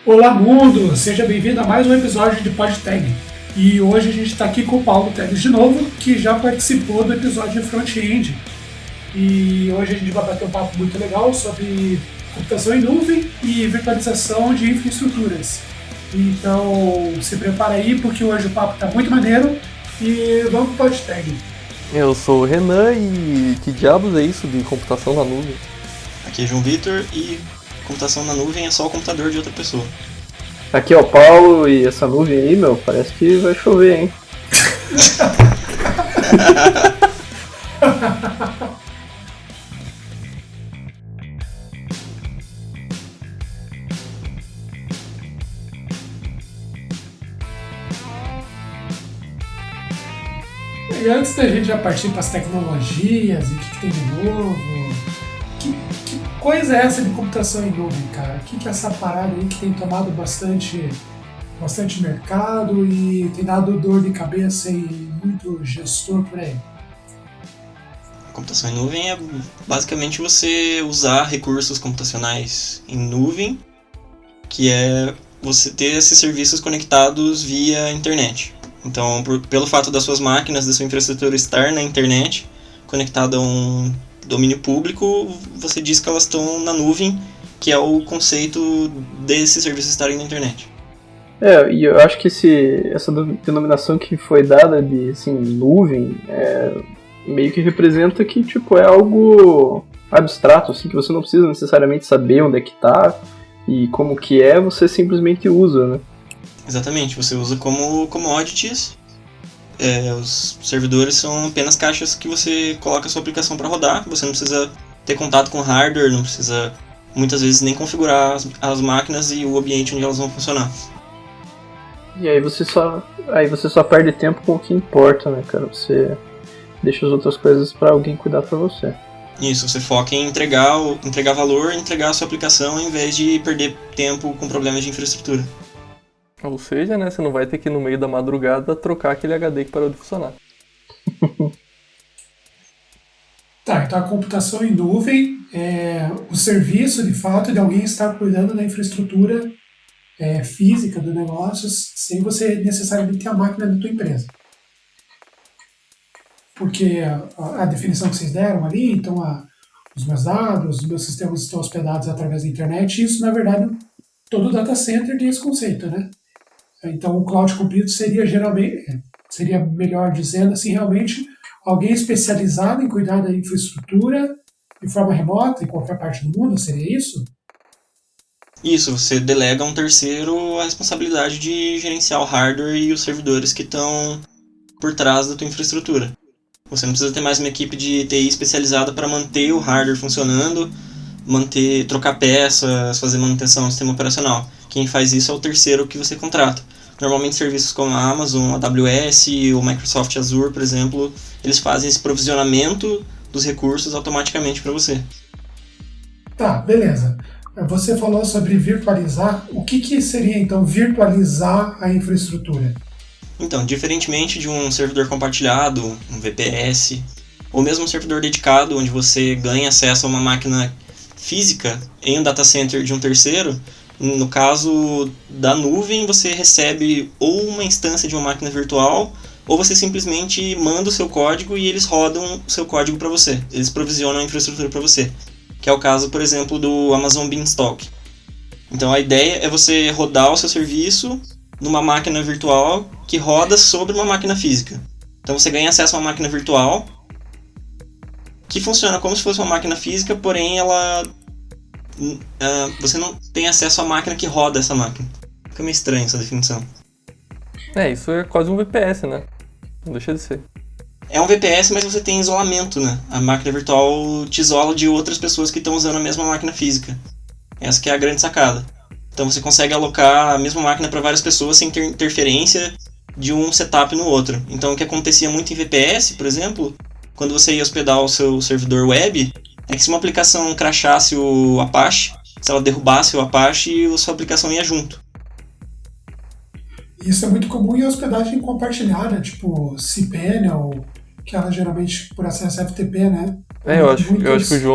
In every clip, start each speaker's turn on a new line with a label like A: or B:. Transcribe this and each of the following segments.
A: Olá mundo, seja bem-vindo a mais um episódio de PodTag. E hoje a gente está aqui com o Paulo Teles de novo, que já participou do episódio de front-end. E hoje a gente vai bater um papo muito legal sobre computação em nuvem e virtualização de infraestruturas. Então se prepara aí porque hoje o papo está muito maneiro e vamos para o PodTag.
B: Eu sou o Renan e que diabos é isso de computação na nuvem?
C: Aqui é João Vitor e computação na nuvem é só o computador de outra pessoa.
B: Aqui é o Paulo e essa nuvem aí, parece que vai chover, hein?
A: E antes da gente já partir para as tecnologias e o que tem de novo, que coisa é essa de computação em nuvem, cara? O que é essa parada aí que tem tomado bastante mercado e tem dado dor de cabeça e muito gestor por aí?
C: Computação em nuvem é basicamente você usar recursos computacionais em nuvem, que é você ter esses serviços conectados via internet. Então, pelo fato das suas máquinas, da sua infraestrutura estar na internet, conectada a um domínio público, você diz que elas estão na nuvem, que é o conceito desses serviços estarem na internet.
B: E eu acho que essa denominação que foi dada de assim, nuvem meio que representa que tipo, é algo abstrato, assim, que você não precisa necessariamente saber onde é que está e como que é, você simplesmente usa, né?
C: Exatamente, você usa como commodities. Os servidores são apenas caixas que você coloca a sua aplicação para rodar. Você não precisa ter contato com hardware, não precisa muitas vezes nem configurar as máquinas e o ambiente onde elas vão funcionar.
B: E aí você só perde tempo com o que importa, né, cara? Você deixa as outras coisas para alguém cuidar para você.
C: Isso, você foca em entregar valor, entregar a sua aplicação, em vez de perder tempo com problemas de infraestrutura.
B: Ou seja, né, você não vai ter que ir no meio da madrugada trocar aquele HD que parou de funcionar.
A: Tá, então a computação em nuvem é o serviço, de fato, de alguém estar cuidando da infraestrutura física do negócio sem você necessariamente ter a máquina da tua empresa. Porque a definição que vocês deram ali, então os meus dados, os meus sistemas estão hospedados através da internet, e isso, na verdade, todo data center tem esse conceito, né? Então, o cloud computing seria melhor dizendo assim, realmente, alguém especializado em cuidar da infraestrutura de forma remota em qualquer parte do mundo, seria isso?
C: Isso, você delega a um terceiro a responsabilidade de gerenciar o hardware e os servidores que estão por trás da tua infraestrutura. Você não precisa ter mais uma equipe de TI especializada para manter o hardware funcionando, trocar peças, fazer manutenção do sistema operacional. Quem faz isso é o terceiro que você contrata. Normalmente serviços como a Amazon, a AWS ou Microsoft Azure, por exemplo, eles fazem esse provisionamento dos recursos automaticamente para você.
A: Tá, beleza. Você falou sobre virtualizar. O que seria, então, virtualizar a infraestrutura?
C: Então, diferentemente de um servidor compartilhado, um VPS, ou mesmo um servidor dedicado, onde você ganha acesso a uma máquina física em um data center de um terceiro, no caso da nuvem, você recebe ou uma instância de uma máquina virtual, ou você simplesmente manda o seu código e eles rodam o seu código para você. Eles provisionam a infraestrutura para você, que é o caso, por exemplo, do Amazon Beanstalk. Então a ideia é você rodar o seu serviço numa máquina virtual que roda sobre uma máquina física. Então você ganha acesso a uma máquina virtual que funciona como se fosse uma máquina física, porém você não tem acesso à máquina que roda essa máquina. Fica meio estranho essa definição.
B: Isso é quase um VPS, né? Não deixa de ser.
C: É um VPS, mas você tem isolamento, né? A máquina virtual te isola de outras pessoas que estão usando a mesma máquina física. Essa que é a grande sacada. Então você consegue alocar a mesma máquina para várias pessoas sem ter interferência de um setup no outro. Então o que acontecia muito em VPS, por exemplo, quando você ia hospedar o seu servidor web, é que se uma aplicação crashasse o Apache, se ela derrubasse o Apache, a sua aplicação ia junto.
A: Isso é muito comum em hospedagem compartilhada, tipo cPanel, que ela geralmente por acesso FTP, né?
D: Eu acho que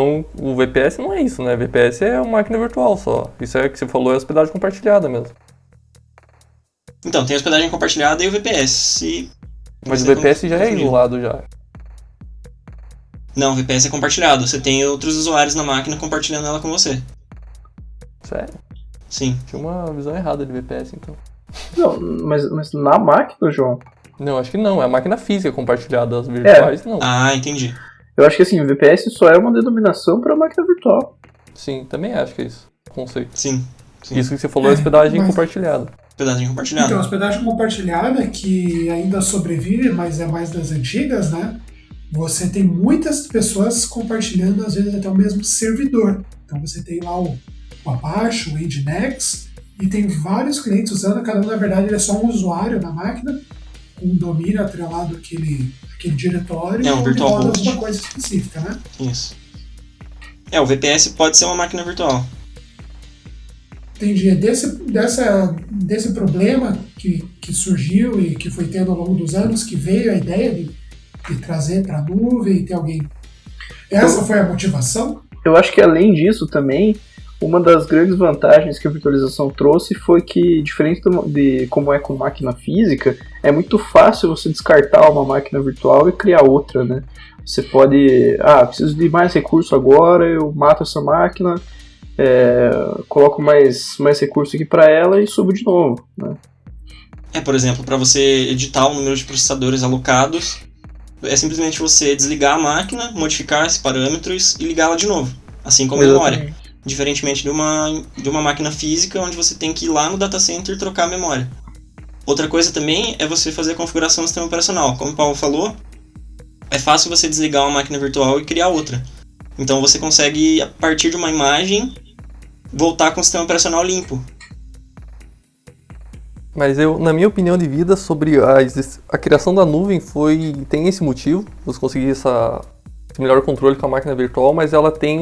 D: o VPS não é isso, né? VPS é uma máquina virtual só. Isso é que você falou, é hospedagem compartilhada mesmo.
C: Então, tem a hospedagem compartilhada e o VPS.
D: Mas o VPS já é isolado já.
C: Não, o VPS é compartilhado. Você tem outros usuários na máquina compartilhando ela com você.
D: Sério?
C: Sim.
D: Tinha uma visão errada de VPS, então.
B: Não, mas na máquina, João?
D: Não, acho que não. É a máquina física compartilhada, as virtuais não.
C: Ah, entendi.
B: Eu acho que assim, o VPS só é uma denominação para máquina virtual.
D: Sim, também acho que é isso. Conceito.
C: Sim.
D: Isso que você falou é hospedagem compartilhada.
C: Hospedagem compartilhada.
A: Então, a hospedagem compartilhada, que ainda sobrevive, mas é mais das antigas, né? Você tem muitas pessoas compartilhando, às vezes, até o mesmo servidor. Então, você tem lá o Apache, o Nginx, e tem vários clientes usando, cada um, na verdade, ele é só um usuário na máquina, com um domínio atrelado àquele diretório,
C: um virtual
A: roda
C: host.
A: alguma coisa específica, né?
C: Isso. O VPS pode ser uma máquina virtual.
A: Entendi. Desse problema que surgiu e que foi tendo ao longo dos anos, que veio a ideia de trazer para a nuvem e ter alguém... Essa foi a motivação?
B: Eu acho que além disso também, uma das grandes vantagens que a virtualização trouxe foi que, diferente de como é com máquina física, é muito fácil você descartar uma máquina virtual e criar outra, né? Você pode... preciso de mais recurso agora, eu mato essa máquina, coloco mais recurso aqui para ela e subo de novo, né?
C: Por exemplo, para você editar o número de processadores alocados, é simplesmente você desligar a máquina, modificar esses parâmetros e ligá-la de novo, assim como a memória. Diferentemente de uma máquina física, onde você tem que ir lá no data center e trocar a memória. Outra coisa também é você fazer a configuração do sistema operacional. Como o Paulo falou, é fácil você desligar uma máquina virtual e criar outra. Então você consegue, a partir de uma imagem, voltar com o sistema operacional limpo.
D: Mas na minha opinião de vida sobre a criação da nuvem tem esse motivo, você conseguir esse melhor controle com a máquina virtual, mas ela tem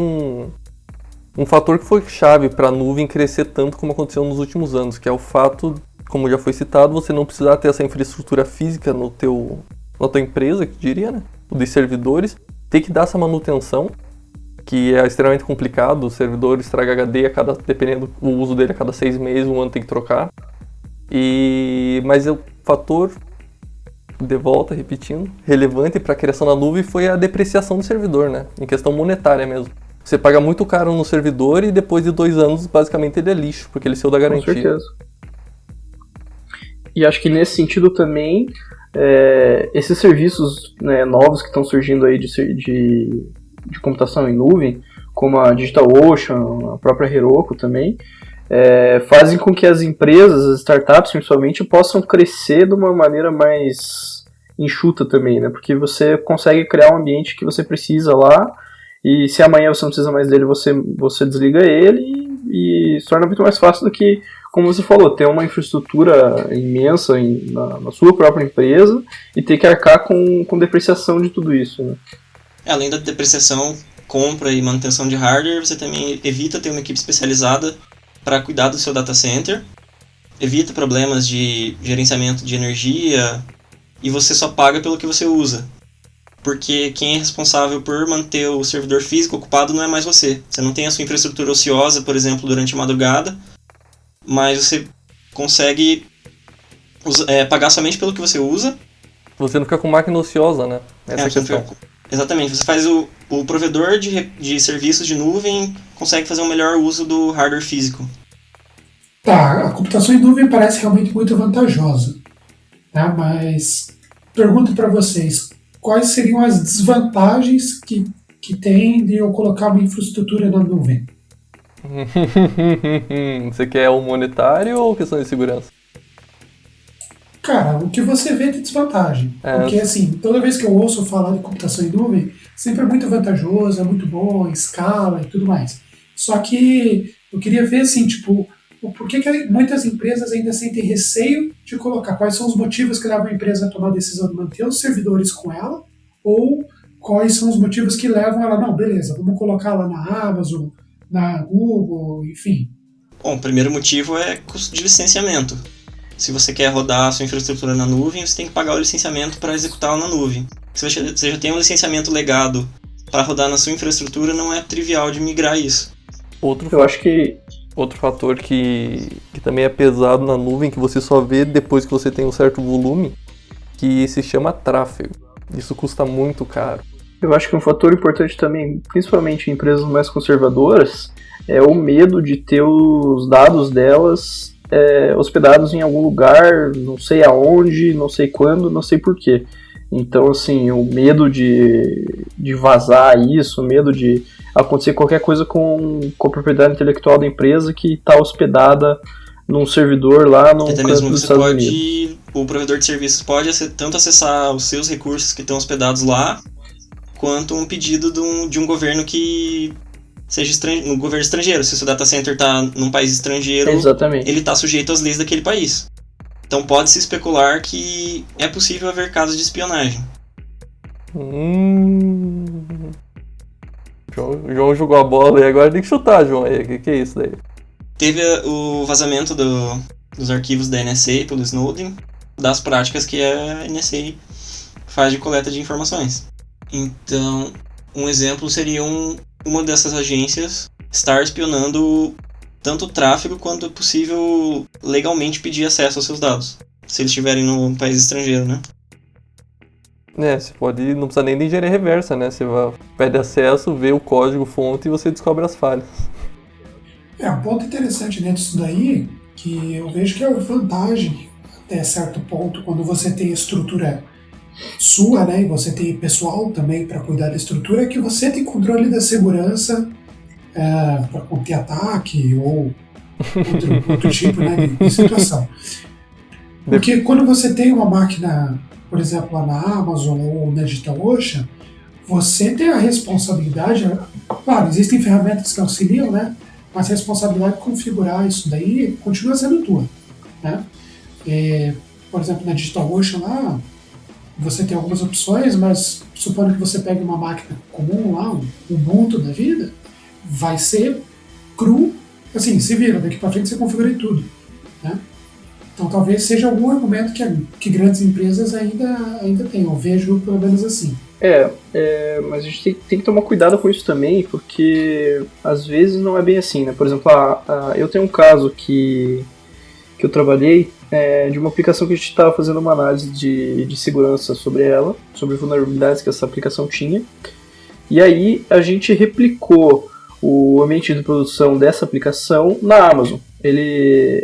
D: um fator que foi chave para a nuvem crescer tanto como aconteceu nos últimos anos, que é o fato, como já foi citado, você não precisar ter essa infraestrutura física na tua empresa, que diria, né? De servidores, ter que dar essa manutenção, que é extremamente complicado. O servidor estraga HD dependendo do uso dele, a cada 6 meses, um ano tem que trocar. Mas o fator, de volta, repetindo, relevante para a criação da nuvem foi a depreciação do servidor, né? Em questão monetária mesmo. Você paga muito caro no servidor e depois de 2 anos, basicamente, ele é lixo, porque ele saiu da garantia.
B: Com certeza. E acho que nesse sentido também, esses serviços, né, novos que estão surgindo aí de computação em nuvem, como a DigitalOcean, a própria Heroku também, fazem com que as empresas, as startups principalmente, possam crescer de uma maneira mais enxuta também, né? Porque você consegue criar um ambiente que você precisa lá, e se amanhã você não precisa mais dele, você desliga ele e se torna muito mais fácil do que, como você falou, ter uma infraestrutura imensa na sua própria empresa e ter que arcar com depreciação de tudo isso, né?
C: Além da depreciação, compra e manutenção de hardware, você também evita ter uma equipe especializada para cuidar do seu data center, evita problemas de gerenciamento de energia e você só paga pelo que você usa. Porque quem é responsável por manter o servidor físico ocupado não é mais você. Você não tem a sua infraestrutura ociosa, por exemplo, durante a madrugada, mas você consegue pagar somente pelo que você usa.
D: Você não fica com máquina ociosa, né? Essa é a questão.
C: Exatamente, você faz o provedor de serviços de nuvem consegue fazer um melhor uso do hardware físico.
A: Tá, a computação em nuvem parece realmente muito vantajosa, tá? Mas pergunto para vocês, quais seriam as desvantagens que tem de eu colocar uma infraestrutura na nuvem?
D: Você quer o monetário ou questão de segurança?
A: Cara, o que você vê de desvantagem. Porque, assim, toda vez que eu ouço falar de computação em nuvem, sempre é muito vantajoso, é muito bom, escala e tudo mais. Só que eu queria ver, assim, tipo, por que muitas empresas ainda sentem receio de colocar? Quais são os motivos que levam a empresa a tomar a decisão de manter os servidores com ela? Ou quais são os motivos que levam ela, não, beleza, vamos colocar lá na Amazon, na Google, enfim.
C: Bom, o primeiro motivo é custo de licenciamento. Se você quer rodar a sua infraestrutura na nuvem, você tem que pagar o licenciamento para executá-la na nuvem. Se você já tem um licenciamento legado para rodar na sua infraestrutura, não é trivial de migrar isso.
B: Eu acho que
D: Outro fator que também é pesado na nuvem, que você só vê depois que você tem um certo volume, que se chama tráfego. Isso custa muito caro.
B: Eu acho que um fator importante também, principalmente em empresas mais conservadoras, é o medo de ter os dados delas hospedados em algum lugar, não sei aonde, não sei quando, não sei porquê. Então, assim, o medo de vazar isso, o medo de acontecer qualquer coisa com a propriedade intelectual da empresa que está hospedada num servidor lá no
C: Até
B: canto
C: mesmo
B: dos
C: você
B: Estados
C: pode,
B: Unidos.
C: o provedor de serviços pode tanto acessar os seus recursos que estão hospedados lá, quanto um pedido de um governo que seja um governo estrangeiro. Se o seu data center está num país estrangeiro,
B: Exatamente.
C: ele está sujeito às leis daquele país. Então pode-se especular que é possível haver casos de espionagem.
D: João jogou a bola e agora tem que chutar, João. O que é isso daí?
C: Teve o vazamento dos arquivos da NSA pelo Snowden, das práticas que a NSA faz de coleta de informações. Então, um exemplo seria uma dessas agências estar espionando tanto o tráfego quanto é possível legalmente pedir acesso aos seus dados, se eles estiverem num país estrangeiro, né?
D: Você pode, não precisa nem de engenharia reversa, né? Você pede acesso, vê o código-fonte e você descobre as falhas.
A: Um ponto interessante dentro disso daí, que eu vejo que é uma vantagem até certo ponto, quando você tem estrutura sua, né, e você tem pessoal também para cuidar da estrutura, é que você tem controle da segurança para conter ataque ou outro tipo, né, de situação. Porque quando você tem uma máquina, por exemplo, lá na Amazon ou na DigitalOcean, você tem a responsabilidade, claro, existem ferramentas que auxiliam, né, mas a responsabilidade de configurar isso daí continua sendo tua, né? Por exemplo, na DigitalOcean lá, você tem algumas opções, mas supondo que você pegue uma máquina comum lá, um Ubuntu da vida, vai ser cru, assim, se vira, daqui para frente você configura tudo, né? Então talvez seja algum argumento que grandes empresas ainda têm, eu vejo pelo menos assim.
B: Mas a gente tem que tomar cuidado com isso também, porque às vezes não é bem assim, né? Por exemplo, eu tenho um caso que eu trabalhei de uma aplicação que a gente estava fazendo uma análise de segurança sobre ela, sobre vulnerabilidades que essa aplicação tinha, e aí a gente replicou o ambiente de produção dessa aplicação na Amazon.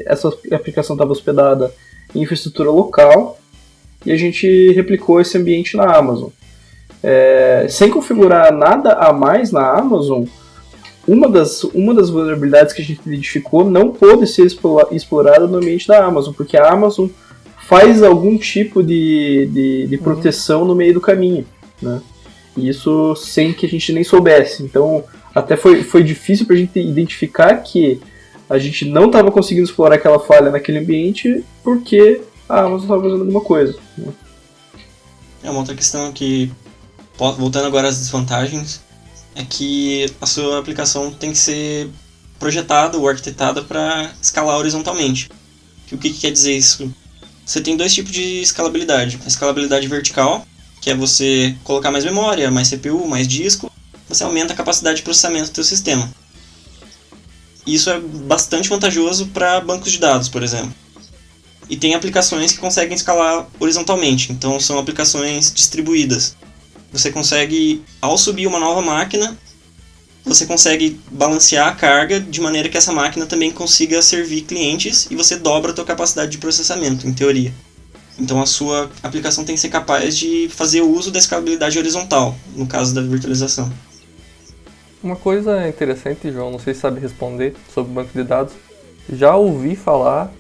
B: Essa aplicação estava hospedada em infraestrutura local e a gente replicou esse ambiente na Amazon. Sem configurar nada a mais na Amazon, uma das vulnerabilidades que a gente identificou não pôde ser explorada no ambiente da Amazon, porque a Amazon faz algum tipo de proteção no meio do caminho, né? E isso sem que a gente nem soubesse. Então, até foi difícil para a gente identificar que a gente não estava conseguindo explorar aquela falha naquele ambiente porque a Amazon estava fazendo alguma coisa, né?
C: Uma outra questão que, voltando agora às desvantagens, é que a sua aplicação tem que ser projetada ou arquitetada para escalar horizontalmente. O que quer dizer isso? Você tem dois tipos de escalabilidade. A escalabilidade vertical, que é você colocar mais memória, mais CPU, mais disco, você aumenta a capacidade de processamento do seu sistema. Isso é bastante vantajoso para bancos de dados, por exemplo. E tem aplicações que conseguem escalar horizontalmente, então são aplicações distribuídas. Você consegue, ao subir uma nova máquina, você consegue balancear a carga de maneira que essa máquina também consiga servir clientes e você dobra a sua capacidade de processamento, em teoria. Então a sua aplicação tem que ser capaz de fazer o uso da escalabilidade horizontal, no caso da virtualização.
D: Uma coisa interessante, João, não sei se sabe responder sobre banco de dados. Já ouvi falar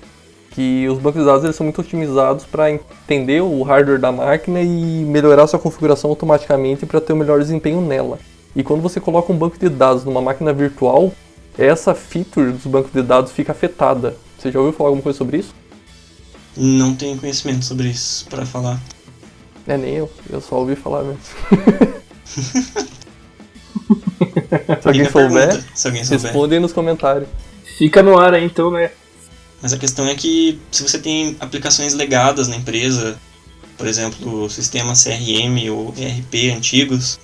D: que os bancos de dados eles são muito otimizados para entender o hardware da máquina e melhorar sua configuração automaticamente para ter o melhor desempenho nela. E quando você coloca um banco de dados numa máquina virtual, essa feature dos bancos de dados fica afetada. Você já ouviu falar alguma coisa sobre isso?
C: Não tenho conhecimento sobre isso para falar.
D: Nem eu só ouvi falar mesmo. Se alguém souber, responde aí nos comentários.
B: Fica no ar aí então, né?
C: Mas a questão é que se você tem aplicações legadas na empresa, por exemplo, sistemas CRM ou ERP antigos,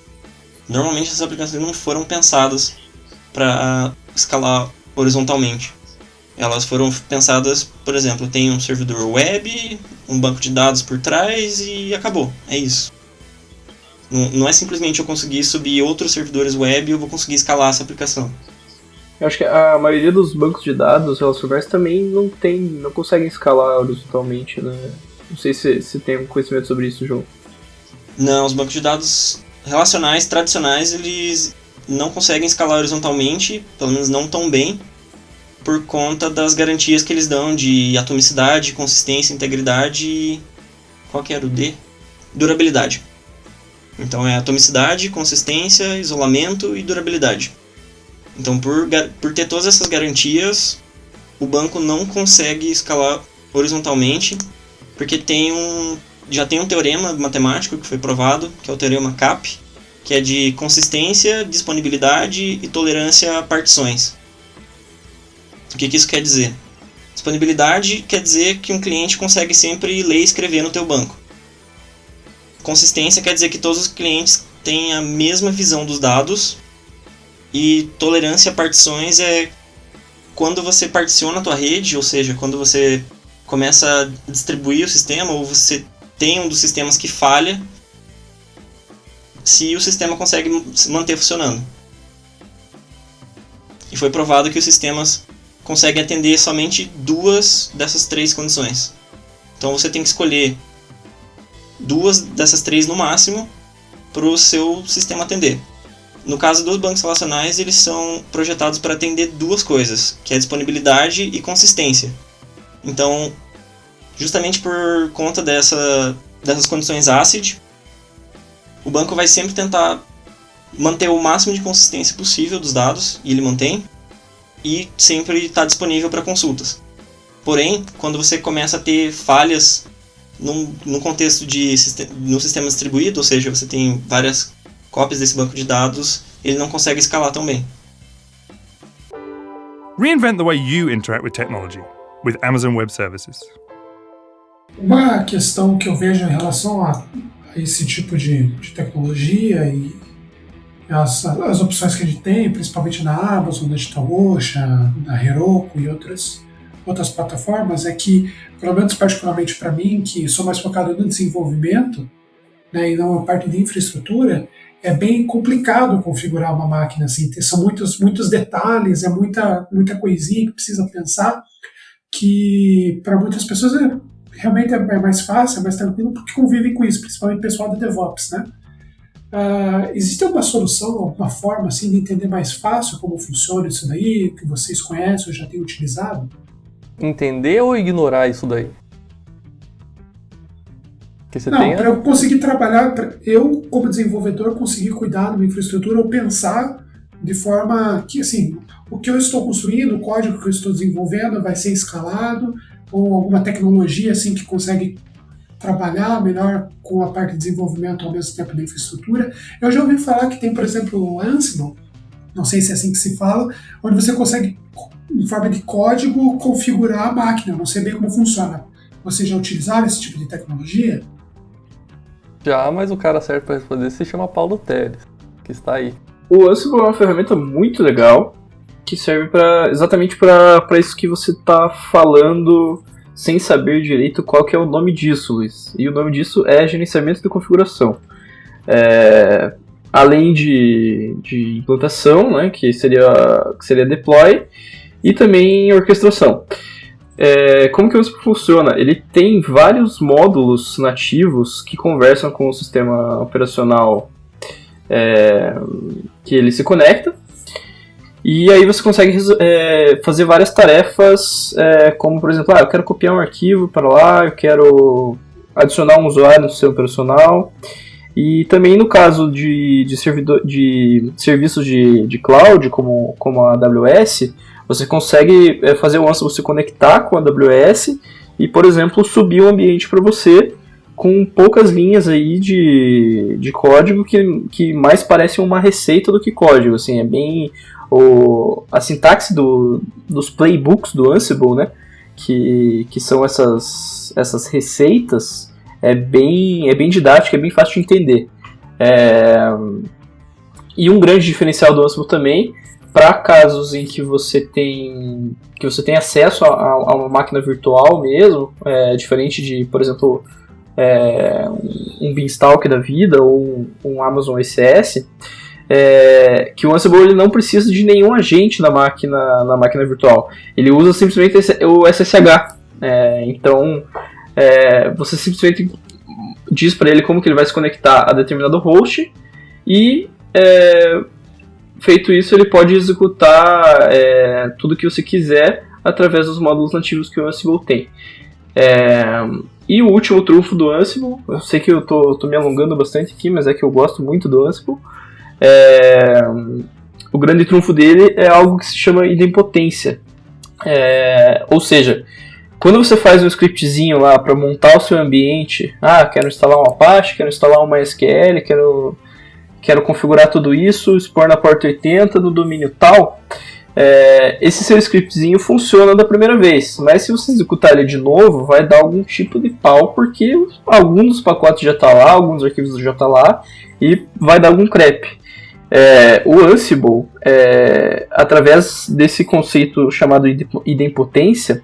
C: Normalmente essas aplicações não foram pensadas para escalar horizontalmente. Elas foram pensadas, por exemplo, tem um servidor web, um banco de dados por trás e acabou. É isso. Não é simplesmente eu conseguir subir outros servidores web e eu vou conseguir escalar essa aplicação.
B: Eu acho que a maioria dos bancos de dados relacionais também não conseguem escalar horizontalmente, né? Não sei se tem algum conhecimento sobre isso, João.
C: Não, os bancos de dados relacionais tradicionais, eles não conseguem escalar horizontalmente, pelo menos não tão bem, por conta das garantias que eles dão de atomicidade, consistência, integridade e... qual que era o D? Durabilidade. Então é atomicidade, consistência, isolamento e durabilidade. Então por ter todas essas garantias, o banco não consegue escalar horizontalmente, porque já tem um teorema matemático que foi provado, que é o teorema CAP, que é de consistência, disponibilidade e tolerância a partições. O que isso quer dizer? Disponibilidade quer dizer que um cliente consegue sempre ler e escrever no teu banco. Consistência quer dizer que todos os clientes têm a mesma visão dos dados. E tolerância a partições é quando você particiona a tua rede, ou seja, quando você começa a distribuir o sistema, ou você tem um dos sistemas que falha, se o sistema consegue se manter funcionando. E foi provado que os sistemas conseguem atender somente 2 dessas 3 condições. Então você tem que escolher 2 dessas 3 no máximo para o seu sistema atender. No caso dos bancos relacionais, eles são projetados para atender 2 coisas, que é disponibilidade e consistência. Então, justamente por conta dessas condições ACID, o banco vai sempre tentar manter o máximo de consistência possível dos dados, e ele mantém, e sempre está disponível para consultas. Porém, quando você começa a ter falhas num contexto no sistema distribuído, ou seja, você tem várias cópias desse banco de dados, ele não consegue escalar tão bem.
E: Reinvent the way you interact with technology with Amazon Web Services.
A: Uma questão que eu vejo em relação a esse tipo de tecnologia e as opções que a gente tem, principalmente na Amazon, na DigitalOcean, na Heroku e outras plataformas, é que, pelo menos particularmente para mim, que sou mais focado no desenvolvimento, né, e não na parte de infraestrutura, é bem complicado configurar uma máquina assim. São muitos detalhes, é muita coisinha que precisa pensar, que para muitas pessoas realmente é mais fácil, é mais tranquilo, porque convivem com isso, principalmente o pessoal do DevOps, né? Existe alguma solução, alguma forma assim, de entender mais fácil como funciona isso daí, que vocês conhecem ou já têm utilizado?
D: Entender ou ignorar isso daí?
A: Para eu conseguir trabalhar, eu como desenvolvedor conseguir cuidar da minha infraestrutura ou pensar de forma que, assim, o que eu estou construindo, o código que eu estou desenvolvendo vai ser escalado, ou alguma tecnologia assim que consegue trabalhar melhor com a parte de desenvolvimento ao mesmo tempo da infraestrutura. Eu já ouvi falar que tem, por exemplo, o Ansible, não sei se é assim que se fala, onde você consegue, em forma de código, configurar a máquina. Não sei bem como funciona. Vocês já utilizaram esse tipo de tecnologia?
D: Já, mas o cara certo para responder se chama Paulo Teles, que está aí.
B: O Ansible é uma ferramenta muito legal, que serve exatamente para isso que você está falando, sem saber direito qual que é o nome disso, Luiz. E o nome disso é gerenciamento de configuração. Além de implantação, né, que seria deploy, e também orquestração. Como que o Ansible funciona? Ele tem vários módulos nativos que conversam com o sistema operacional que ele se conecta, e aí você consegue fazer várias tarefas, como por exemplo, eu quero copiar um arquivo para lá, eu quero adicionar um usuário no sistema operacional, e também no caso de serviços de cloud, como a AWS, você consegue fazer o Ansible se conectar com a AWS e, por exemplo, subir um ambiente para você com poucas linhas aí de código que mais parece uma receita do que código. Assim, é bem a sintaxe dos playbooks do Ansible, né, que são essas receitas, é bem didática, é bem fácil de entender. E um grande diferencial do Ansible também, para casos em que você tem acesso a uma máquina virtual mesmo, diferente de, por exemplo, um Beanstalk da vida ou um Amazon ECS, que o Ansible ele não precisa de nenhum agente na máquina virtual. Ele usa simplesmente o SSH. Então, você simplesmente diz para ele como que ele vai se conectar a determinado host e, feito isso, ele pode executar tudo que você quiser através dos módulos nativos que o Ansible tem. E o último trunfo do Ansible, eu sei que eu tô me alongando bastante aqui, mas é que eu gosto muito do Ansible. O grande trunfo dele é algo que se chama idempotência. Ou seja, quando você faz um scriptzinho lá para montar o seu ambiente, quero instalar um Apache, quero instalar um MySQL, quero configurar tudo isso, expor na porta 80 no domínio tal, esse seu scriptzinho funciona da primeira vez, mas se você executar ele de novo, vai dar algum tipo de pau, porque algum dos pacotes já está lá, alguns arquivos já estão lá, e vai dar algum crap. O Ansible, através desse conceito chamado idempotência,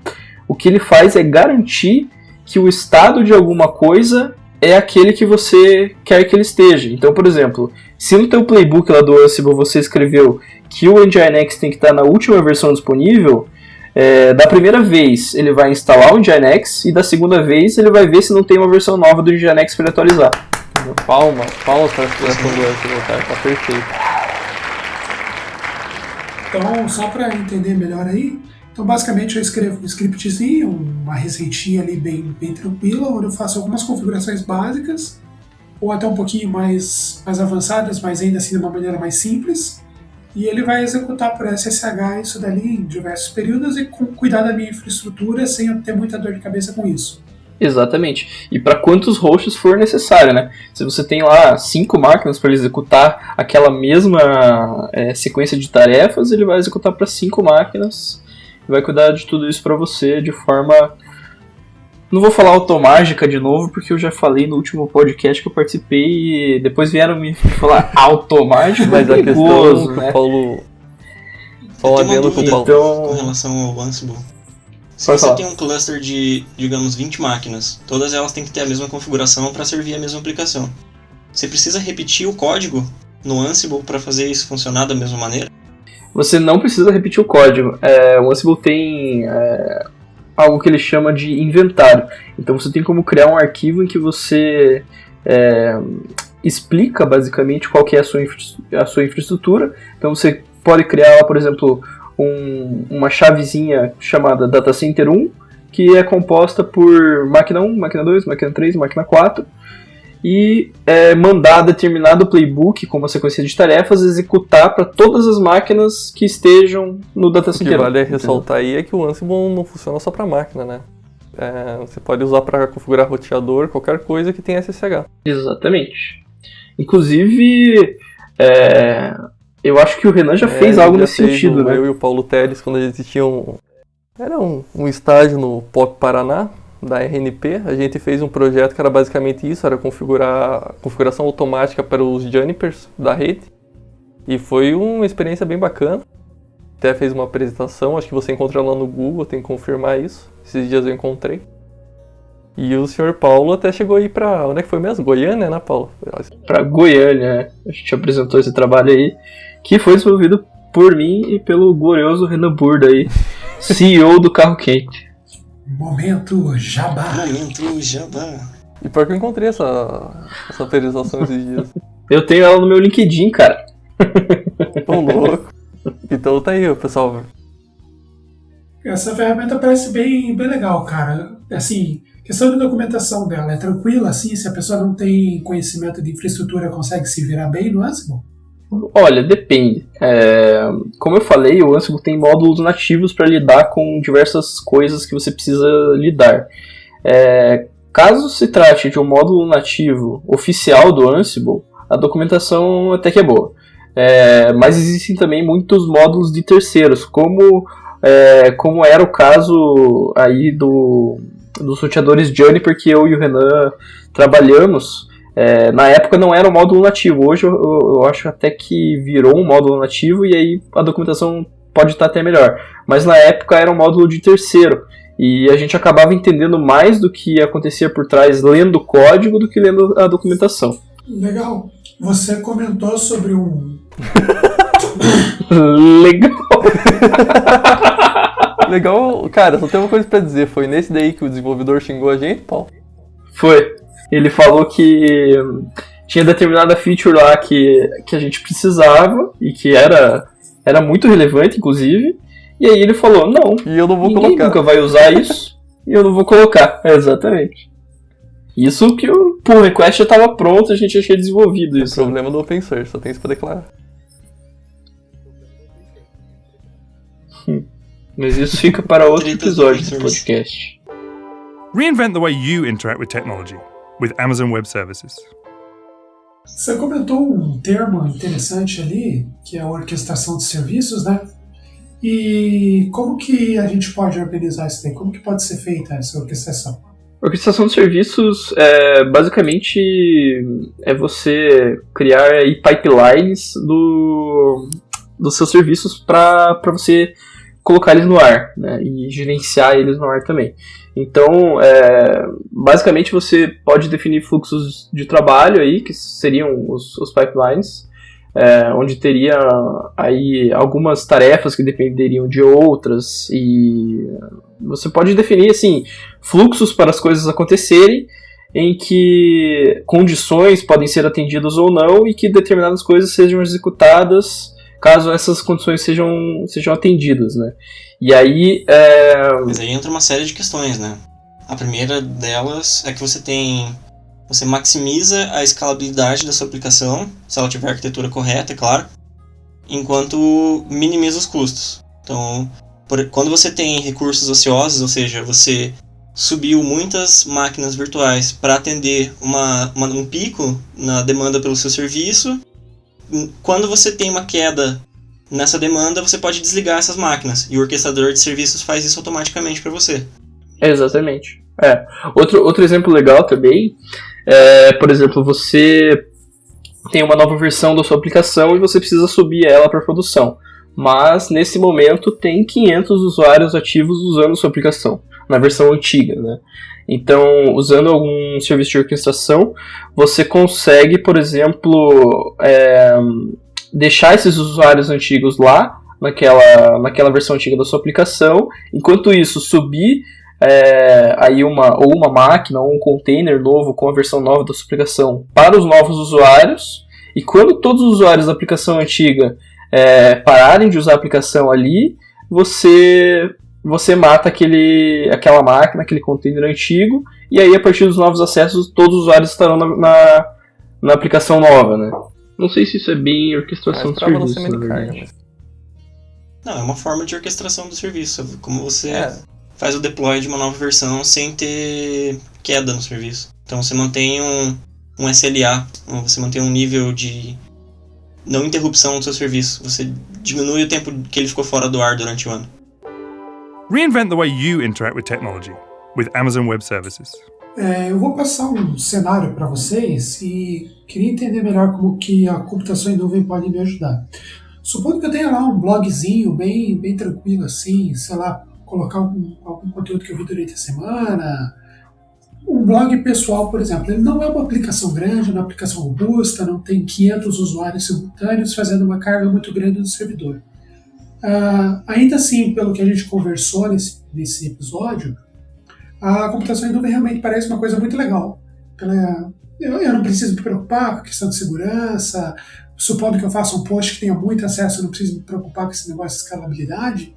B: o que ele faz é garantir que o estado de alguma coisa é aquele que você quer que ele esteja. Então, por exemplo, se no teu playbook lá do Ansible você escreveu que o Nginx tem que estar na última versão disponível, da primeira vez ele vai instalar o Nginx e da segunda vez ele vai ver se não tem uma versão nova do Nginx para ele atualizar.
D: Palmas para a explicação do Ansible, cara, tá perfeito.
A: Então, só para entender melhor aí, então basicamente eu escrevo um scriptzinho, uma receitinha ali bem tranquila, onde eu faço algumas configurações básicas, ou até um pouquinho mais avançadas, mas ainda assim de uma maneira mais simples, e ele vai executar por SSH isso dali em diversos períodos e cuidar da minha infraestrutura sem eu ter muita dor de cabeça com isso.
B: Exatamente. E para quantos hosts for necessário, né? Se você tem lá 5 máquinas para ele executar aquela mesma sequência de tarefas, ele vai executar para 5 máquinas e vai cuidar de tudo isso para você de forma... Não vou falar automágica de novo, porque eu já falei no último podcast que eu participei e depois vieram me falar automágico,
D: mas a questão que
B: né?
D: o Paulo...
C: Só um adendo com
B: então...
C: relação ao Ansible. Se
B: Pode
C: você
B: falar.
C: tem um cluster de, digamos, 20 máquinas, todas elas têm que ter a mesma configuração para servir a mesma aplicação. Você precisa repetir o código no Ansible para fazer isso funcionar da mesma maneira?
B: Você não precisa repetir o código. O Ansible tem algo que ele chama de inventário. Então você tem como criar um arquivo em que você explica basicamente qual que é a sua infraestrutura. Então você pode criar, por exemplo, uma chavezinha chamada Datacenter 1, que é composta por máquina 1, máquina 2, máquina 3, máquina 4, e mandar determinado playbook com uma sequência de tarefas executar para todas as máquinas que estejam no Datacenter 1.
D: O que vale ressaltar aí é que o Ansible não funciona só para máquina, né? Você pode usar para configurar roteador, qualquer coisa que tenha SSH.
B: Exatamente. Inclusive, eu acho que o Renan já fez algo nesse sentido, né?
D: Eu e o Paulo Teles, quando a gente tinha era um estágio no POP Paraná, da RNP, a gente fez um projeto que era basicamente isso, era configuração automática para os Junipers da rede. E foi uma experiência bem bacana. Até fez uma apresentação, acho que você encontra lá no Google, tem que confirmar isso. Esses dias eu encontrei. E o senhor Paulo até chegou aí pra... Onde é que foi mesmo? Goiânia, né, Paulo?
B: Pra Goiânia, a gente apresentou esse trabalho aí, que foi desenvolvido por mim e pelo glorioso Renan Burda aí, CEO do Carro Quente.
A: Momento Jabá.
C: Momento Jabá.
D: E pior que eu encontrei essa atualização esses dias.
B: Eu tenho ela no meu LinkedIn, cara.
D: Tão louco. Então tá aí, pessoal.
A: Essa ferramenta parece bem legal, cara. Assim, questão de documentação dela é tranquila, assim, se a pessoa não tem conhecimento de infraestrutura, consegue se virar bem no Ansible?
B: Olha, depende. Como eu falei, o Ansible tem módulos nativos para lidar com diversas coisas que você precisa lidar. Caso se trate de um módulo nativo oficial do Ansible, a documentação até que é boa. Mas existem também muitos módulos de terceiros, como era o caso aí dos roteadores Juniper que eu e o Renan trabalhamos. Na época não era um módulo nativo, hoje eu acho até que virou um módulo nativo e aí a documentação pode estar até melhor. Mas na época era um módulo de terceiro e a gente acabava entendendo mais do que acontecia por trás lendo o código do que lendo a documentação.
A: Legal. Você comentou sobre um...
B: Legal.
D: Legal, cara, só tem uma coisa pra dizer. Foi nesse daí que o desenvolvedor xingou a gente, Paulo?
B: Foi. Ele falou que tinha determinada feature lá que a gente precisava e que era muito relevante, inclusive. E aí ele falou, não,
D: E eu não vou
B: ninguém
D: colocar.
B: nunca vai usar isso e eu não vou colocar. Exatamente. Isso que o pull request já estava pronto, a gente já tinha desenvolvido
D: É
B: isso.
D: problema do open source, só tem isso pra declarar.
B: Mas isso fica para outro
C: Tretas do
B: episódio
C: open
B: do
C: source.
B: podcast.
E: Reinvent the way you interact with technology with Amazon Web Services.
A: Você comentou um termo interessante ali, que é a orquestração de serviços, né? E como que a gente pode organizar isso daí? Como que pode ser feita essa orquestração?
B: Orquestração de serviços basicamente é você criar aí pipelines dos seus serviços para você colocar eles no ar, né, e gerenciar eles no ar também. Então, basicamente você pode definir fluxos de trabalho aí, que seriam os pipelines, onde teria aí algumas tarefas que dependeriam de outras, e você pode definir assim, fluxos para as coisas acontecerem, em que condições podem ser atendidas ou não, e que determinadas coisas sejam executadas caso essas condições sejam atendidas, né? E aí...
C: Mas aí entra uma série de questões, né? A primeira delas é que você maximiza a escalabilidade da sua aplicação, se ela tiver a arquitetura correta, é claro, enquanto minimiza os custos. Então, quando você tem recursos ociosos, ou seja, você subiu muitas máquinas virtuais para atender um pico na demanda pelo seu serviço, quando você tem uma queda nessa demanda, você pode desligar essas máquinas, e o orquestrador de serviços faz isso automaticamente para você.
B: Exatamente. Outro exemplo legal também por exemplo, você tem uma nova versão da sua aplicação e você precisa subir ela para produção. Mas, nesse momento, tem 500 usuários ativos usando a sua aplicação, na versão antiga, né? Então, usando algum serviço de orquestração, você consegue, por exemplo, deixar esses usuários antigos lá, naquela versão antiga da sua aplicação, enquanto isso, subir aí uma máquina ou um container novo com a versão nova da sua aplicação para os novos usuários, e quando todos os usuários da aplicação antiga pararem de usar a aplicação ali, você mata aquela máquina, aquele container antigo, e aí a partir dos novos acessos todos os usuários estarão na aplicação nova, né? Não sei se isso é bem orquestração de serviço, na verdade.
C: Não, é uma forma de orquestração do serviço, como você faz o deploy de uma nova versão sem ter queda no serviço. Então você mantém um SLA, você mantém um nível de não interrupção do seu serviço. Você diminui o tempo que ele ficou fora do ar durante o ano.
E: Reinvent the way you interact with technology with Amazon Web Services.
A: Eu vou passar um cenário para vocês e queria entender melhor como que a computação em nuvem pode me ajudar. Supondo que eu tenha lá um blogzinho bem tranquilo assim, sei lá, colocar algum conteúdo que eu vi durante a semana. Um blog pessoal, por exemplo, ele não é uma aplicação grande, não é uma aplicação robusta, não tem 500 usuários simultâneos fazendo uma carga muito grande do servidor. Ainda assim, pelo que a gente conversou nesse episódio, a computação em nuvem realmente parece uma coisa muito legal. Eu não preciso me preocupar com a questão de segurança, supondo que eu faça um post que tenha muito acesso, eu não preciso me preocupar com esse negócio de escalabilidade,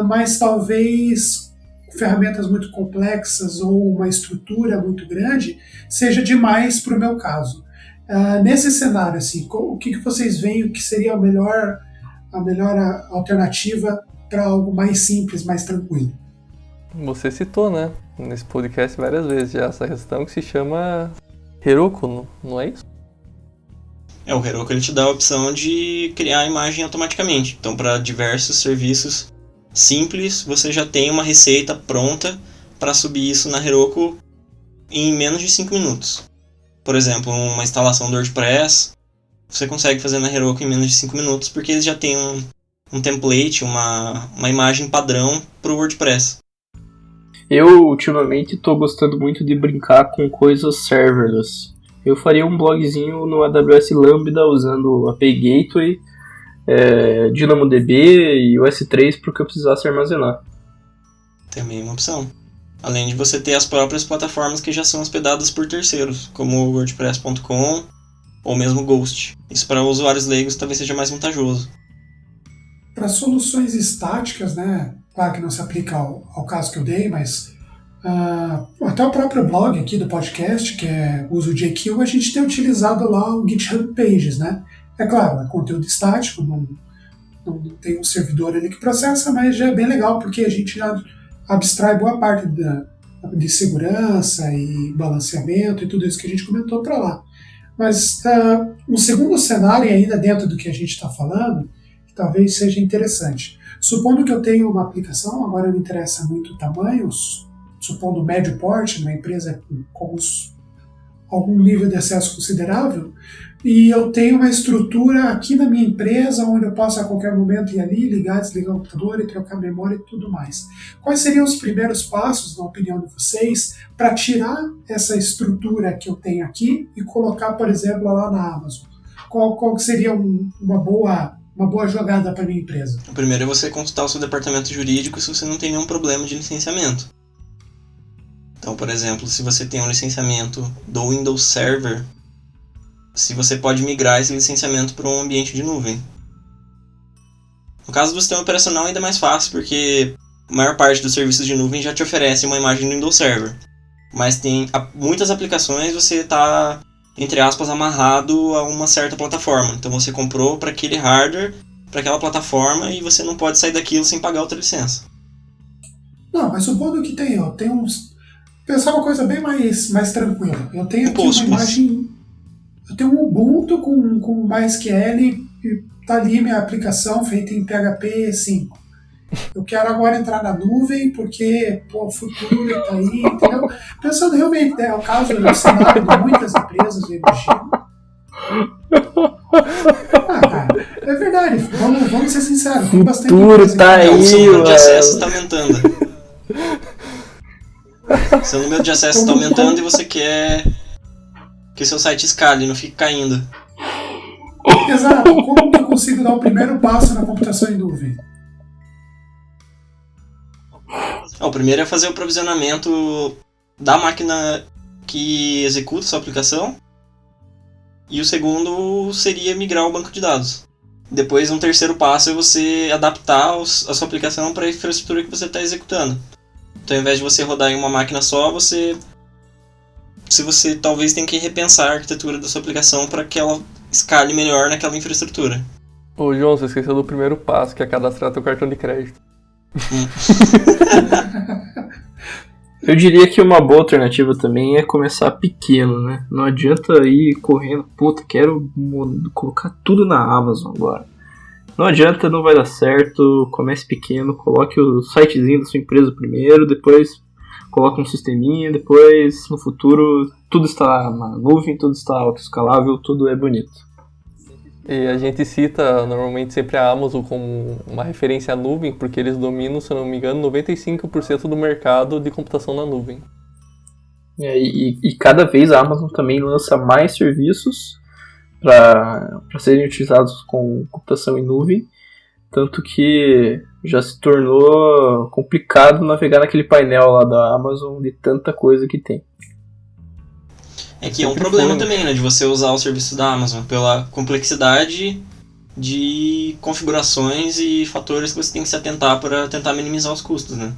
A: mas talvez ferramentas muito complexas ou uma estrutura muito grande seja demais para o meu caso. Nesse cenário, assim, o que vocês veem, o que seria a melhor alternativa para algo mais simples, mais tranquilo?
D: Você citou, né, nesse podcast várias vezes já essa questão que se chama Heroku, não é isso?
C: O Heroku ele te dá a opção de criar a imagem automaticamente. Então, para diversos serviços simples, você já tem uma receita pronta para subir isso na Heroku em menos de 5 minutos. por exemplo, uma instalação do WordPress, você consegue fazer na Heroku em menos de 5 minutos, porque eles já têm um template, uma imagem padrão para o WordPress.
B: Eu, ultimamente, tô gostando muito de brincar com coisas serverless. Eu faria um blogzinho no AWS Lambda usando o API Gateway, DynamoDB e o S3 para o que eu precisasse armazenar.
C: Também é uma opção. Além de você ter as próprias plataformas que já são hospedadas por terceiros, como o WordPress.com ou mesmo Ghost. Isso para usuários leigos talvez seja mais vantajoso.
A: Para soluções estáticas, né? Claro que não se aplica ao caso que eu dei, mas até o próprio blog aqui do podcast, que é Uso JQ, a gente tem utilizado lá o GitHub Pages, né? É claro, é conteúdo estático, não tem um servidor ali que processa, mas já é bem legal, porque a gente já abstrai boa parte de segurança e balanceamento e tudo isso que a gente comentou para lá. Mas um segundo cenário, ainda dentro do que a gente está falando, que talvez seja interessante. Supondo que eu tenho uma aplicação, agora não interessa muito o tamanho, supondo médio porte, uma empresa com algum nível de acesso considerável, e eu tenho uma estrutura aqui na minha empresa onde eu posso a qualquer momento ir ali, ligar, desligar o computador e trocar memória e tudo mais. Quais seriam os primeiros passos, na opinião de vocês, para tirar essa estrutura que eu tenho aqui e colocar, por exemplo, lá na Amazon? Qual seria uma boa jogada para a minha empresa?
C: O primeiro é você consultar o seu departamento jurídico se você não tem nenhum problema de licenciamento. Então, por exemplo, se você tem um licenciamento do Windows Server, se você pode migrar esse licenciamento para um ambiente de nuvem. No caso do sistema operacional ainda é mais fácil, porque a maior parte dos serviços de nuvem já te oferece uma imagem do Windows Server. Mas tem muitas aplicações você está, entre aspas, amarrado a uma certa plataforma. Então você comprou para aquele hardware, para aquela plataforma, e você não pode sair daquilo sem pagar outra licença.
A: Não, mas supondo que eu tenho uns... Pensar uma coisa bem mais tranquila. Eu tenho aqui uma imagem... Eu tenho um Ubuntu com MySQL e tá ali minha aplicação feita em PHP 5. Eu quero agora entrar na nuvem porque o futuro tá aí, entendeu? Pensando realmente, é o caso do cenário de muitas empresas, eu imagino. Cara, é verdade, vamos ser sinceros. Tem bastante
B: futuro tá aí,
C: o seu número de acesso está aumentando. Seu número de acesso está aumentando e você quer que o seu site escale, não fique caindo.
A: Exato. Como que eu consigo dar o primeiro passo na computação em nuvem?
C: O primeiro é fazer o provisionamento da máquina que executa a sua aplicação. E o segundo seria migrar o banco de dados. Depois, um terceiro passo é você adaptar a sua aplicação para a infraestrutura que você está executando. Então, ao invés de você rodar em uma máquina só, você talvez tenha que repensar a arquitetura da sua aplicação para que ela escale melhor naquela infraestrutura.
D: Ô João, você esqueceu do primeiro passo, que é cadastrar teu cartão de crédito.
B: Eu diria que uma boa alternativa também é começar pequeno, né? Não adianta ir correndo, quero colocar tudo na Amazon agora. Não adianta, não vai dar certo, comece pequeno, coloque o sitezinho da sua empresa primeiro, depois coloca um sisteminha, depois no futuro tudo está na nuvem, tudo está autoescalável, tudo é bonito.
D: E a gente cita normalmente sempre a Amazon como uma referência à nuvem, porque eles dominam, se eu não me engano, 95% do mercado de computação na nuvem.
B: E cada vez a Amazon também lança mais serviços para serem utilizados com computação em nuvem, tanto que já se tornou complicado navegar naquele painel lá da Amazon de tanta coisa que tem.
C: É que é um problema também, né, de você usar o serviço da Amazon, pela complexidade de configurações e fatores que você tem que se atentar para tentar minimizar os custos, né?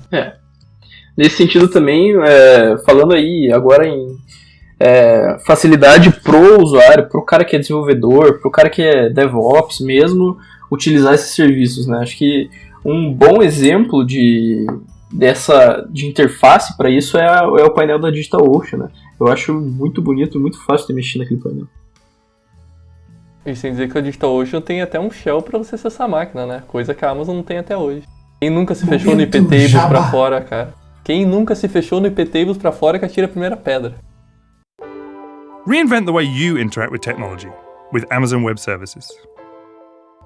B: Nesse sentido também, falando aí agora em facilidade pro usuário, pro cara que é desenvolvedor, pro cara que é DevOps mesmo, utilizar esses serviços, né? Acho que um bom exemplo de interface para isso é o painel da DigitalOcean, né? Eu acho muito bonito, muito fácil de mexer naquele painel.
D: E sem dizer que a DigitalOcean tem até um shell para você acessar a máquina, né? Coisa que a Amazon não tem até hoje. Quem nunca se fechou no iptables pra fora, cara? Quem nunca se fechou no iptables pra fora que atira a primeira pedra?
E: Reinvent the way you interact with technology with Amazon Web Services.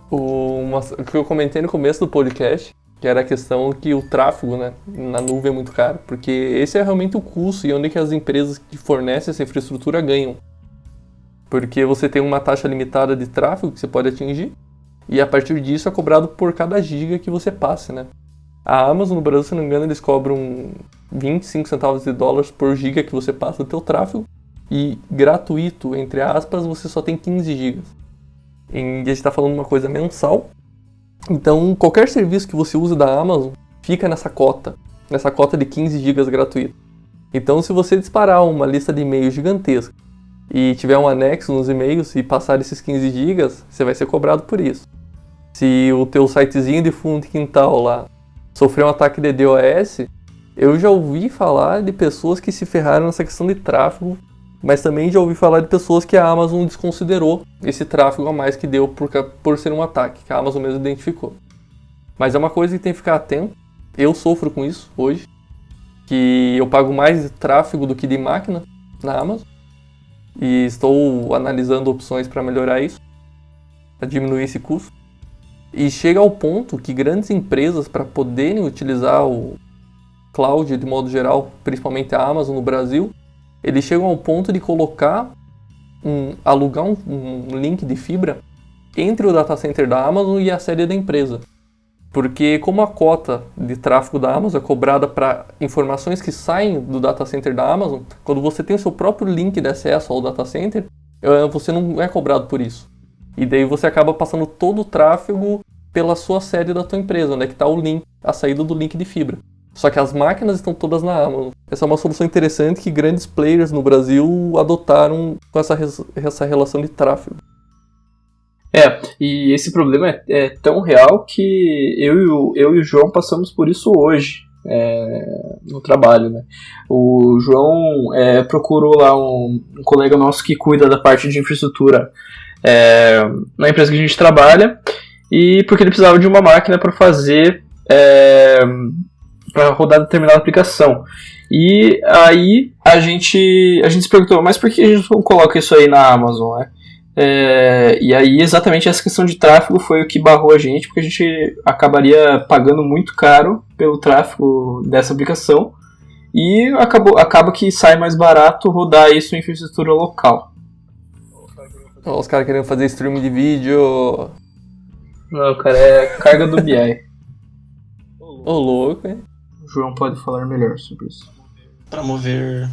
D: O que eu comentei no começo do podcast, que era a questão que o tráfego, né, na nuvem é muito caro, porque esse é realmente o custo e onde que as empresas que fornecem essa infraestrutura ganham. Porque você tem uma taxa limitada de tráfego que você pode atingir, e a partir disso é cobrado por cada giga que você passe, né? A Amazon, no Brasil, se não me engano, eles cobram 25 centavos de dólares por giga que você passa do teu tráfego, e gratuito, entre aspas, você só tem 15 gigas. E a gente está falando uma coisa mensal. Então, qualquer serviço que você use da Amazon fica nessa cota de 15 GB gratuito. Então, se você disparar uma lista de e-mails gigantesca e tiver um anexo nos e-mails e passar esses 15 GB, você vai ser cobrado por isso. Se o teu sitezinho de fundo de quintal lá sofreu um ataque de DOS, eu já ouvi falar de pessoas que se ferraram nessa questão de tráfego, mas também já ouvi falar de pessoas que a Amazon desconsiderou esse tráfego a mais que deu por ser um ataque, que a Amazon mesmo identificou. Mas é uma coisa que tem que ficar atento. Eu sofro com isso hoje, que eu pago mais de tráfego do que de máquina na Amazon, e estou analisando opções para melhorar isso, para diminuir esse custo. E chega ao ponto que grandes empresas, para poderem utilizar o cloud de modo geral, principalmente a Amazon no Brasil, eles chegam ao ponto de alugar um link de fibra entre o data center da Amazon e a sede da empresa. Porque como a cota de tráfego da Amazon é cobrada para informações que saem do data center da Amazon, quando você tem o seu próprio link de acesso ao data center, você não é cobrado por isso. E daí você acaba passando todo o tráfego pela sua sede da tua empresa, onde é que está o link, a saída do link de fibra. Só que as máquinas estão todas na Amazon. Essa é uma solução interessante que grandes players no Brasil adotaram com essa relação de tráfego.
B: E esse problema é tão real que eu e o João passamos por isso hoje no trabalho, né? O João procurou lá um colega nosso que cuida da parte de infraestrutura na empresa que a gente trabalha, e porque ele precisava de uma máquina para fazer para rodar determinada aplicação. E aí a gente se perguntou, mas por que a gente não coloca isso aí na Amazon, né? E aí exatamente essa questão de tráfego foi o que barrou a gente, porque a gente acabaria pagando muito caro pelo tráfego dessa aplicação, e acaba que sai mais barato rodar isso em infraestrutura local.
D: Os caras querendo fazer streaming de vídeo.
B: Não, cara, é carga do BI.
D: Ô, louco, hein?
B: O João pode falar melhor sobre isso.
C: Para mover...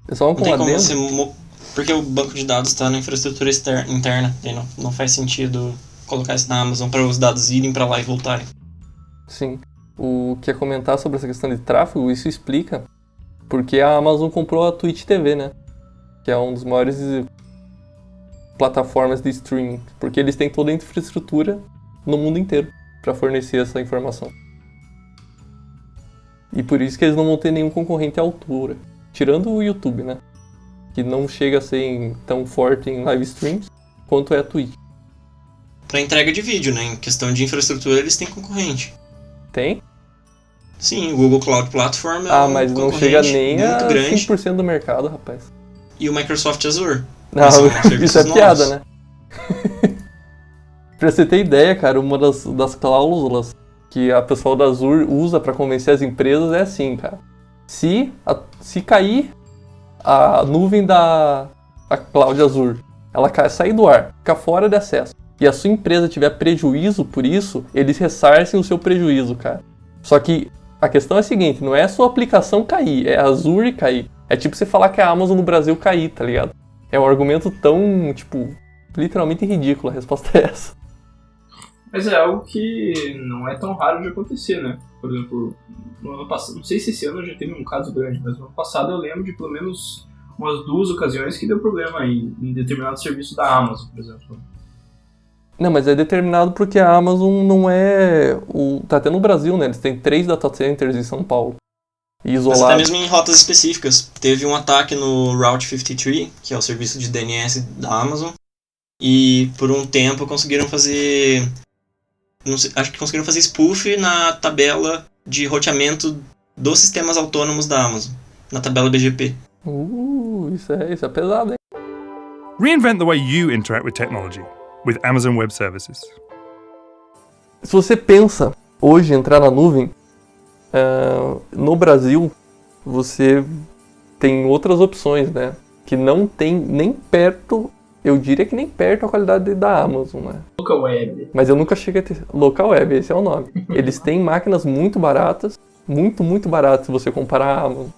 D: É só um
C: Não tem como
D: adendo.
C: você... Porque o banco de dados está na infraestrutura interna. E não faz sentido colocar isso na Amazon para os dados irem para lá e voltarem.
D: Sim. O que é comentar sobre essa questão de tráfego, isso explica porque a Amazon comprou a Twitch TV, né? Que é um dos maiores plataformas de streaming. Porque eles têm toda a infraestrutura no mundo inteiro para fornecer essa informação. E por isso que eles não vão ter nenhum concorrente à altura. Tirando o YouTube, né? Que não chega a ser tão forte em live streams quanto é a Twitch.
C: Para entrega de vídeo, né? Em questão de infraestrutura, eles têm concorrente.
D: Tem?
C: Sim, o Google Cloud Platform
D: mas não chega nem a
C: grande.
D: 5% do mercado, rapaz.
C: E o Microsoft Azure.
D: Não,
C: São
D: isso é
C: serviços
D: piada,
C: novos.
D: né? Pra você ter ideia, cara, uma das cláusulas que a pessoal da Azure usa pra convencer as empresas é assim, cara. Se cair a nuvem da Cloud Azure, ela sair do ar, ficar fora de acesso, e a sua empresa tiver prejuízo por isso, eles ressarcem o seu prejuízo, cara. Só que a questão é a seguinte, não é a sua aplicação cair, é a Azure cair. É tipo você falar que a Amazon no Brasil cair, tá ligado? É um argumento tão, literalmente ridículo, a resposta é essa.
B: Mas é algo que não é tão raro de acontecer, né? Por exemplo, no ano passado, não sei se esse ano já teve um caso grande, mas no ano passado eu lembro de pelo menos umas 2 ocasiões que deu problema em determinado serviço da Amazon, por exemplo.
D: Não, mas é determinado porque a Amazon não é... Tá até no Brasil, né? Eles têm 3 data centers em São Paulo. E
C: Mas
D: isolados.
C: até mesmo em rotas específicas. Teve um ataque no Route 53, que é o serviço de DNS da Amazon. E por um tempo conseguiram fazer... acho que conseguiram fazer spoof na tabela de roteamento dos sistemas autônomos da Amazon. Na tabela BGP.
D: Isso é pesado, hein?
E: Reinvent the way you interact with technology with Amazon Web Services.
D: Se você pensa hoje em entrar na nuvem, no Brasil você tem outras opções, né? Que não tem nem perto, eu diria que nem perto a qualidade da Amazon, né?
F: Local Web.
D: Mas eu nunca cheguei a ter... Local Web, esse é o nome. Eles têm máquinas muito baratas, muito baratas se você comparar a Amazon.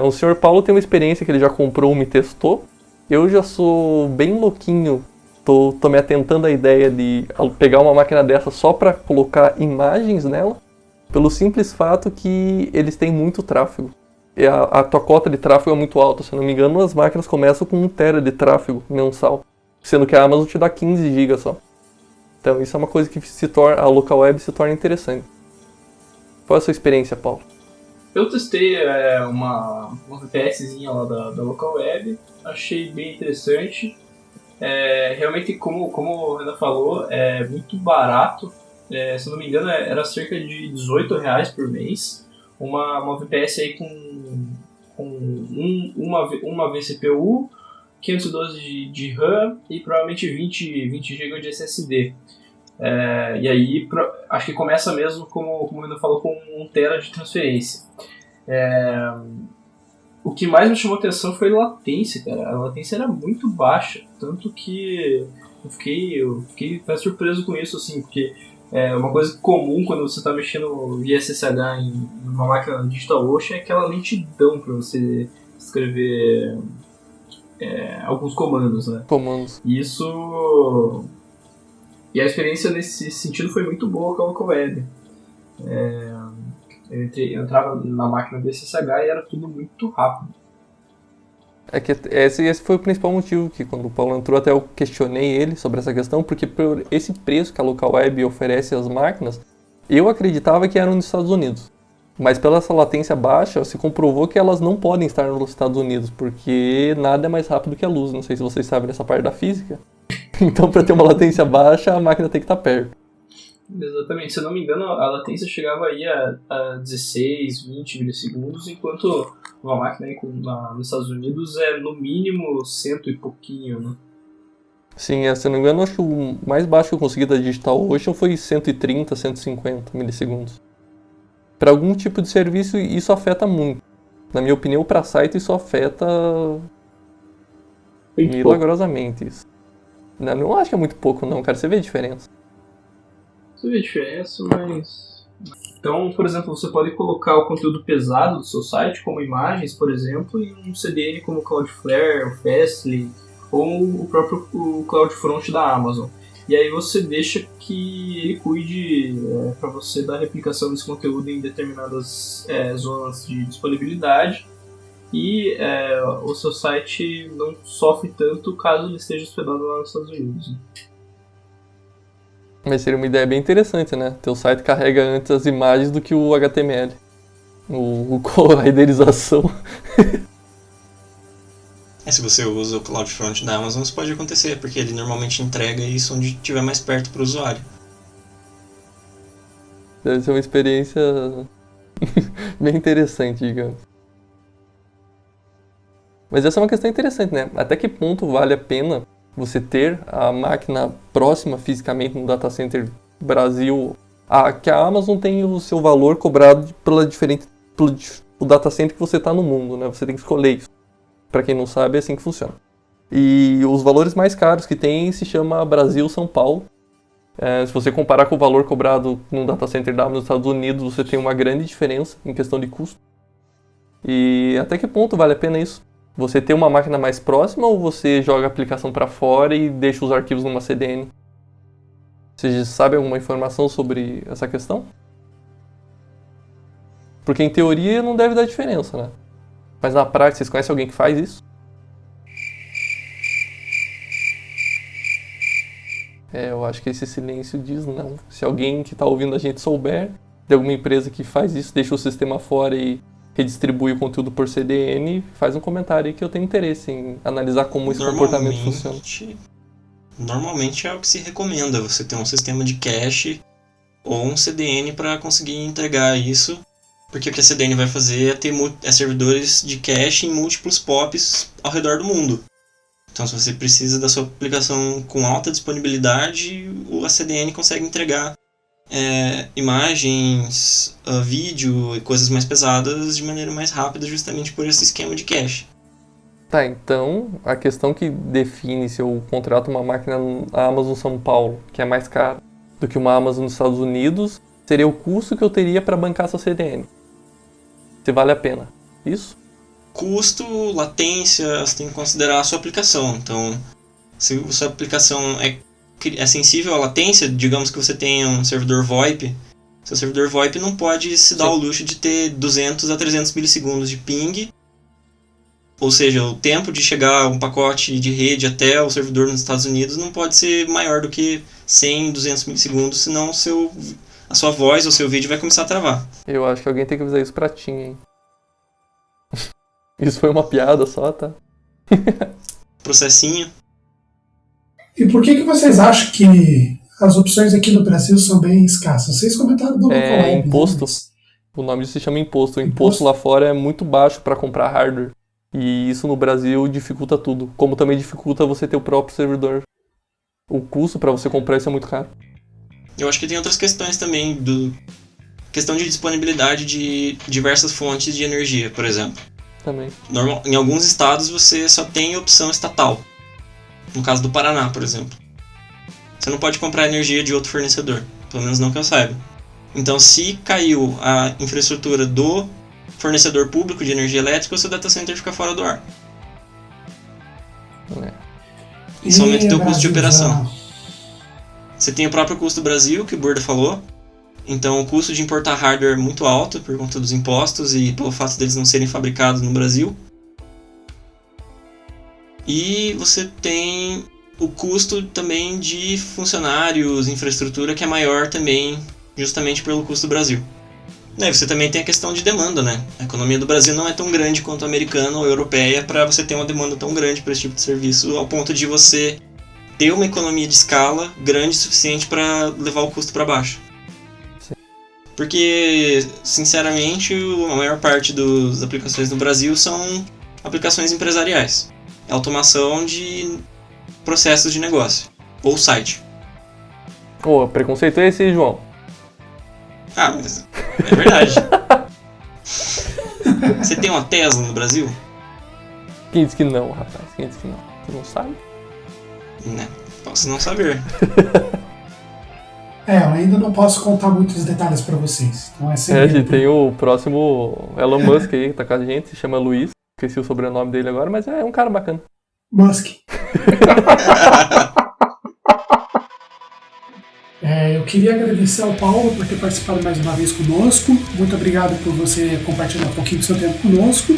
D: O senhor Paulo tem uma experiência que ele já comprou uma e testou. Eu já sou bem louquinho, tô me atentando à ideia de pegar uma máquina dessa só para colocar imagens nela, pelo simples fato que eles têm muito tráfego. E a tua cota de tráfego é muito alta, se eu não me engano, as máquinas começam com 1 tera de tráfego mensal, sendo que a Amazon te dá 15 GB só. Então isso é uma coisa que a local web se torna interessante. Qual é a sua experiência, Paulo?
F: Eu testei uma VPSzinha lá da local web, achei bem interessante. Realmente, como o Renan falou, é muito barato. Se eu não me engano, era cerca de R$18 por mês. Uma VPS aí com uma vCPU, 512 de RAM e provavelmente 20 GB de SSD. E aí, acho que começa mesmo, como o Renan falou, com 1 tera de transferência. O que mais me chamou atenção foi a latência, cara. A latência era muito baixa, tanto que eu fiquei até surpreso com isso, assim, porque uma coisa comum quando você está mexendo via SSH em uma máquina DigitalOcean é aquela lentidão para você escrever alguns comandos, né?
D: Comandos.
F: E a experiência nesse sentido foi muito boa com a local web. Eu entrava na máquina do SSH e era tudo muito rápido.
D: Esse foi o principal motivo que quando o Paulo entrou até eu questionei ele sobre essa questão, porque por esse preço que a local web oferece às máquinas, eu acreditava que eram nos Estados Unidos. Mas pela essa latência baixa, se comprovou que elas não podem estar nos Estados Unidos, porque nada é mais rápido que a luz. Não sei se vocês sabem dessa parte da física. Então, para ter uma latência baixa, a máquina tem que estar perto.
F: Exatamente, se eu não me engano, a latência chegava aí a 16, 20 milissegundos, enquanto uma máquina aí nos Estados Unidos é no mínimo 100 e pouquinho, né?
D: Sim, se eu não me engano, acho que o mais baixo que eu consegui da DigitalOcean foi 130, 150 milissegundos. Para algum tipo de serviço, isso afeta muito. Na minha opinião, para site, isso afeta milagrosamente. Isso. Não acho que é muito pouco, não, cara. Você vê a diferença.
F: Você vê a diferença, mas... Então, por exemplo, você pode colocar o conteúdo pesado do seu site, como imagens, por exemplo, em um CDN como o Cloudflare, o Fastly, ou o próprio CloudFront da Amazon. E aí você deixa que ele cuide para você da replicação desse conteúdo em determinadas zonas de disponibilidade. E o seu site não sofre tanto caso ele esteja hospedado lá nos Estados Unidos. Né?
D: Mas seria uma ideia bem interessante, né? Teu site carrega antes as imagens do que o HTML. A renderização.
C: Se você usa o CloudFront da Amazon, isso pode acontecer, porque ele normalmente entrega isso onde estiver mais perto para o usuário.
D: Deve ser uma experiência bem interessante, digamos. Mas essa é uma questão interessante, né? Até que ponto vale a pena você ter a máquina próxima fisicamente no data center Brasil? Que a Amazon tem o seu valor cobrado pelo data center que você está no mundo, né? Você tem que escolher isso. Para quem não sabe, é assim que funciona. E os valores mais caros que tem se chama Brasil-São Paulo. Se você comparar com o valor cobrado num data center da Amazon nos Estados Unidos, você tem uma grande diferença em questão de custo. E até que ponto vale a pena isso? Você ter uma máquina mais próxima ou você joga a aplicação para fora e deixa os arquivos numa CDN? Você sabe alguma informação sobre essa questão? Porque em teoria não deve dar diferença, né? Mas na prática, vocês conhecem alguém que faz isso? Eu acho que esse silêncio diz não. Se alguém que está ouvindo a gente souber de alguma empresa que faz isso, deixa o sistema fora e redistribui o conteúdo por CDN, faz um comentário aí que eu tenho interesse em analisar como esse comportamento funciona.
C: Normalmente é o que se recomenda, você ter um sistema de cache ou um CDN para conseguir entregar isso, porque o que a CDN vai fazer é ter servidores de cache em múltiplos POPs ao redor do mundo. Então, se você precisa da sua aplicação com alta disponibilidade, o ACDN consegue entregar imagens, vídeo e coisas mais pesadas de maneira mais rápida, justamente por esse esquema de cache.
D: Tá, então a questão que define se eu contrato uma máquina na Amazon São Paulo, que é mais cara do que uma Amazon nos Estados Unidos, seria o custo que eu teria para bancar essa CDN. Se vale a pena. Isso?
C: Custo, latência, você tem que considerar a sua aplicação. Então, se a sua aplicação é sensível à latência, digamos que você tenha um servidor VoIP, seu servidor VoIP não pode se dar ao luxo de ter 200 a 300 milissegundos de ping, ou seja, o tempo de chegar um pacote de rede até o servidor nos Estados Unidos não pode ser maior do que 100, 200 milissegundos, senão a sua voz ou seu vídeo vai começar a travar.
D: Eu acho que alguém tem que avisar isso pra Tim, hein? Isso foi uma piada só, tá?
C: Processinho.
A: E por que vocês acham que as opções aqui no Brasil são bem escassas? Vocês comentaram do
D: imposto. O nome disso se chama imposto. O imposto lá fora é muito baixo para comprar hardware. E isso no Brasil dificulta tudo. Como também dificulta você ter o próprio servidor. O custo para você comprar isso é muito caro.
C: Eu acho que tem outras questões também, questão de disponibilidade de diversas fontes de energia, por exemplo.
D: Também.
C: Em alguns estados você só tem opção estatal. No caso do Paraná, por exemplo. Você não pode comprar energia de outro fornecedor. Pelo menos não que eu saiba. Então, se caiu a infraestrutura do fornecedor público de energia elétrica, o seu data center fica fora do ar. Isso aumenta o teu custo de operação. Você tem o próprio custo do Brasil, que o Burda falou. Então, o custo de importar hardware é muito alto por conta dos impostos e pelo fato deles não serem fabricados no Brasil. E você tem o custo também de funcionários, infraestrutura, que é maior também, justamente pelo custo do Brasil. E você também tem a questão de demanda, né? A economia do Brasil não é tão grande quanto a americana ou a europeia para você ter uma demanda tão grande para esse tipo de serviço, ao ponto de você ter uma economia de escala grande o suficiente para levar o custo para baixo. Porque, sinceramente, a maior parte das aplicações no Brasil são aplicações empresariais. É automação de processos de negócio. Ou site.
D: Preconceito é esse aí, João?
C: Ah, mas é verdade. Você tem uma Tesla no Brasil?
D: Quem disse que não, rapaz? Quem disse que não? Você não sabe?
C: Né, posso não saber.
A: Eu ainda não posso contar muitos detalhes pra vocês. Então
D: a gente tem o próximo Elon Musk aí, que tá com a gente, se chama Luiz. Esqueci o sobrenome dele agora, mas é um cara bacana.
A: Musk. Eu queria agradecer ao Paulo por ter participado mais uma vez conosco. Muito obrigado por você compartilhar um pouquinho do seu tempo conosco.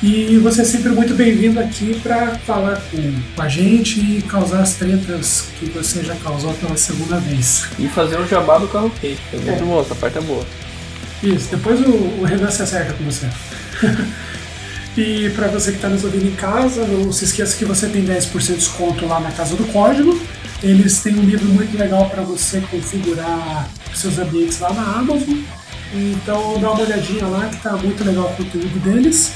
A: E você é sempre muito bem-vindo aqui para falar com a gente e causar as tretas que você já causou pela segunda vez.
F: E fazer o jabá do carro quente.
D: É muito bom, essa parte é boa.
A: Isso, depois o Renan se acerta com você. E para você que está nos ouvindo em casa, não se esqueça que você tem 10% de desconto lá na Casa do Código. Eles têm um livro muito legal para você configurar seus ambientes lá na Amazon. Então dá uma olhadinha lá que tá muito legal o conteúdo deles.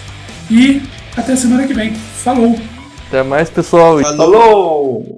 A: E até semana que vem. Falou!
D: Até mais, pessoal.
C: Falou!